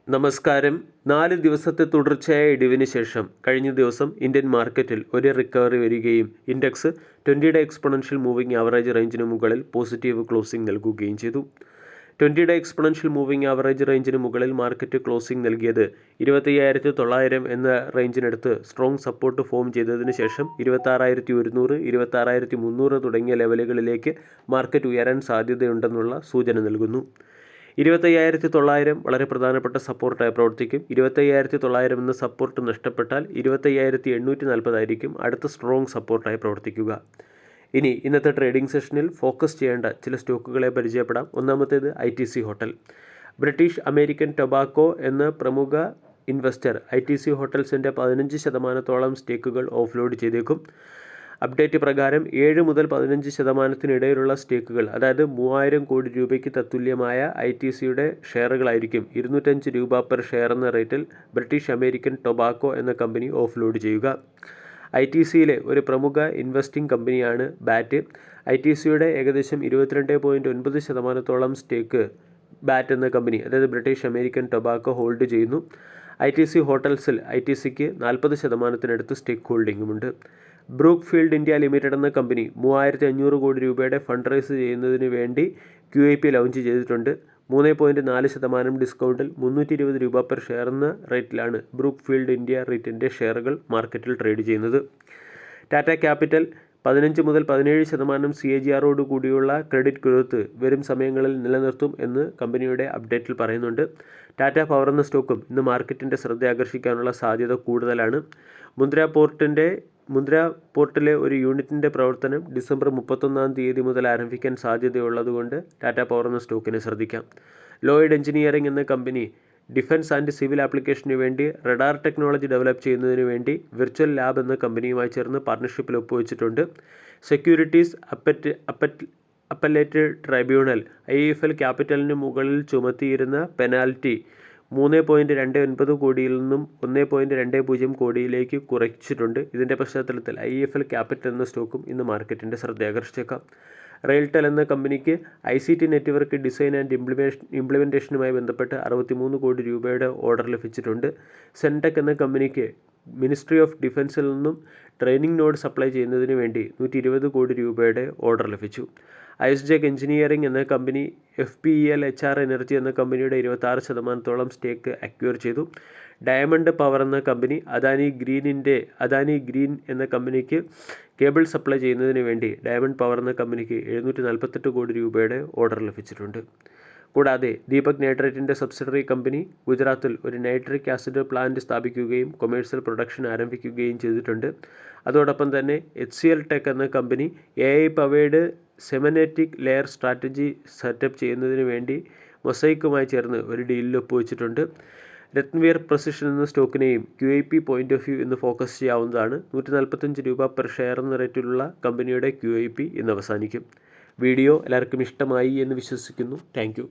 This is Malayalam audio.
നമസ്കാരം. 4 ദിവസത്തെ തുടർച്ചയായ ഇടിവിന് ശേഷം കഴിഞ്ഞ ദിവസം ഇന്ത്യൻ മാർക്കറ്റിൽ ഒരു റിക്കവറി വരികയും ഇൻഡെക്സ് 20-ഡേ എക്സ്പൊണൻഷ്യൽ മൂവിംഗ് ആവറേജ് റേഞ്ചിന് മുകളിൽ പോസിറ്റീവ് ക്ലോസിംഗ് നൽകുകയും ചെയ്തു. 20-ഡേ എക്സ്പൊണൻഷ്യൽ മൂവിംഗ് ആവറേജ് റേഞ്ചിന് മുകളിൽ മാർക്കറ്റ് ക്ലോസിംഗ് നൽകിയത് 25,900 എന്ന റേഞ്ചിനടുത്ത് സ്ട്രോങ് സപ്പോർട്ട് ഫോം ചെയ്തതിന് ശേഷം 26,100, 26,300 തുടങ്ങിയ ലെവലുകളിലേക്ക് മാർക്കറ്റ് ഉയരാൻ സാധ്യതയുണ്ടെന്നുള്ള സൂചന നൽകുന്നു. 25,900 വളരെ പ്രധാനപ്പെട്ട സപ്പോർട്ടായി പ്രവർത്തിക്കും. 25,900 എന്ന സപ്പോർട്ട് നഷ്ടപ്പെട്ടാൽ 25,840 ആയിരിക്കും അടുത്ത സ്ട്രോങ് സപ്പോർട്ടായി പ്രവർത്തിക്കുക. ഇനി ഇന്നത്തെ ട്രേഡിംഗ് സെഷനിൽ ഫോക്കസ് ചെയ്യേണ്ട ചില സ്റ്റോക്കുകളെ പരിചയപ്പെടാം. ഒന്നാമത്തേത് ITC hotel. British American tobacco എന്ന പ്രമുഖ ഇൻവെസ്റ്റർ ITC ഹോട്ടൽസിൻ്റെ 15% സ്റ്റേക്കുകൾ ഓഫ്ലോഡ് ചെയ്തേക്കും. അപ്ഡേറ്റ് പ്രകാരം 7 മുതൽ 15% സ്റ്റേക്കുകൾ, അതായത് 3,000 കോടി രൂപയ്ക്ക് തത്തുല്യമായ ITCയുടെ ഷെയറുകളായിരിക്കും 205 രൂപ പെർ ഷെയർ എന്ന റേറ്റിൽ ബ്രിട്ടീഷ് അമേരിക്കൻ ടൊബാക്കോ എന്ന കമ്പനി ഓഫ്ലോഡ് ചെയ്യുക. ITCയിലെ ഒരു പ്രമുഖ ഇൻവെസ്റ്റിംഗ് കമ്പനിയാണ് ബാറ്റ്. ITCയുടെ ഏകദേശം 22.9% സ്റ്റേക്ക് ബാറ്റ് എന്ന കമ്പനി, അതായത് ബ്രിട്ടീഷ് അമേരിക്കൻ ടൊബാക്കോ ഹോൾഡ് ചെയ്യുന്നു. ITC ഹോട്ടൽസിൽ ITCക്ക് 40% സ്റ്റേക്ക് ഹോൾഡിംഗുമുണ്ട്. ബ്രൂക്ക് ഫീൽഡ് ഇന്ത്യ ലിമിറ്റഡ് എന്ന കമ്പനി 3,500 കോടി രൂപയുടെ ഫണ്ട് റൈസ് ചെയ്യുന്നതിന് വേണ്ടി QIP ലോഞ്ച് ചെയ്തിട്ടുണ്ട്. 3.4% ഡിസ്കൗണ്ടിൽ 320 രൂപ പെർ ഷെയർ എന്ന റേറ്റിലാണ് ബ്രൂക്ക് ഫീൽഡ് ഇന്ത്യ റീറ്റിൻ്റെ ഷെയറുകൾ മാർക്കറ്റിൽ ട്രേഡ് ചെയ്യുന്നത്. ടാറ്റ ക്യാപിറ്റൽ 15 മുതൽ 17% CAGR കൂടിയുള്ള ക്രെഡിറ്റ് ഗ്രോത്ത് വരും സമയങ്ങളിൽ നിലനിർത്തും എന്ന് കമ്പനിയുടെ അപ്ഡേറ്റിൽ പറയുന്നുണ്ട്. ടാറ്റ പവർ എന്ന സ്റ്റോക്കും ഇന്ന് മാർക്കറ്റിൻ്റെ ശ്രദ്ധ ആകർഷിക്കാനുള്ള സാധ്യത കൂടുതലാണ്. മുന്ദ്ര പോർട്ടിലെ ഒരു യൂണിറ്റിൻ്റെ പ്രവർത്തനം ഡിസംബർ 31 മുതൽ ആരംഭിക്കാൻ സാധ്യതയുള്ളതുകൊണ്ട് ടാറ്റ പവർ എന്ന സ്റ്റോക്കിനെ ശ്രദ്ധിക്കാം. ലോയിഡ് എഞ്ചിനീയറിംഗ് എന്ന കമ്പനി ഡിഫൻസ് ആൻഡ് സിവിൽ ആപ്ലിക്കേഷന് വേണ്ടി റഡാർ ടെക്നോളജി ഡെവലപ്പ് ചെയ്യുന്നതിന് വേണ്ടി വിർച്വൽ ലാബ് എന്ന കമ്പനിയുമായി ചേർന്ന് പാർട്ണർഷിപ്പിൽ ഒപ്പുവെച്ചിട്ടുണ്ട്. സെക്യൂരിറ്റീസ് അപ്പലേറ്റ് ട്രൈബ്യൂണൽ IIFL ക്യാപിറ്റലിന് മുകളിൽ ചുമത്തിയിരുന്ന പെനാൽറ്റി 3.29 കോടിയിൽ നിന്നും 1.20 കോടിയിലേക്ക് കുറച്ചിട്ടുണ്ട്. ഇതിൻ്റെ പശ്ചാത്തലത്തിൽ IIFL ക്യാപിറ്റൽ എന്ന സ്റ്റോക്കും ഇന്ന് മാർക്കറ്റിൻ്റെ ശ്രദ്ധ ആകർഷിച്ചേക്കാം. റെയിൽടെൽ എന്ന കമ്പനിക്ക് ICT നെറ്റ്വർക്ക് ഡിസൈൻ ആൻഡ് ഇംപ്ലിമെൻറ്റേഷനുമായി ബന്ധപ്പെട്ട് 63 കോടി രൂപയുടെ ഓർഡർ ലഭിച്ചിട്ടുണ്ട്. സെൻടെക് എന്ന കമ്പനിക്ക് മിനിസ്ട്രി ഓഫ് ഡിഫൻസിൽ നിന്നും ട്രെയിനിങ് നോഡ് സപ്ലൈ ചെയ്യുന്നതിന് വേണ്ടി 120 കോടി രൂപയുടെ ഓർഡർ ലഭിച്ചു. ISJEC എഞ്ചിനീയറിംഗ് എന്ന കമ്പനി FPEL HR എനർജി എന്ന കമ്പനിയുടെ 26% സ്റ്റേക്ക് അക്വയർ ചെയ്തു. ഡയമണ്ട് പവർ എന്ന കമ്പനി അദാനി ഗ്രീൻ എന്ന കമ്പനിക്ക് കേബിൾ സപ്ലൈ ചെയ്യുന്നതിന് വേണ്ടി ഡയമണ്ട് പവർ എന്ന കമ്പനിക്ക് 748 കോടി രൂപയുടെ ഓർഡർ ലഭിച്ചിട്ടുണ്ട്. കൂടാതെ ദീപക് നൈട്രേറ്റിൻ്റെ സബ്സിഡറി കമ്പനി ഗുജറാത്തിൽ ഒരു നൈട്രിക് ആസിഡ് പ്ലാന്റ് സ്ഥാപിക്കുകയും കൊമേഴ്സ്യൽ പ്രൊഡക്ഷൻ ആരംഭിക്കുകയും ചെയ്തിട്ടുണ്ട്. അതോടൊപ്പം തന്നെ HCL ടെക് എന്ന കമ്പനി AI powered semantic layer strategy setup ചെയ്യുന്നതിന് വേണ്ടി മൊസൈക്കുമായി ചേർന്ന് ഒരു ഡീലിൽ ഒപ്പുവെച്ചിട്ടുണ്ട്. രത്നവീർ പ്രസിഷൻ എന്ന സ്റ്റോക്കിനെയും QIP പോയിന്റ് ഓഫ് വ്യൂ എന്ന് ഫോക്കസ് ചെയ്യാവുന്നതാണ്. 145 രൂപ പെർ ഷെയർ എന്ന റേറ്റിലുള്ള കമ്പനിയുടെ QIP ഇന്ന് അവസാനിക്കും. വീഡിയോ എല്ലാവർക്കും ഇഷ്ടമായി എന്ന് വിശ്വസിക്കുന്നു. Thank you.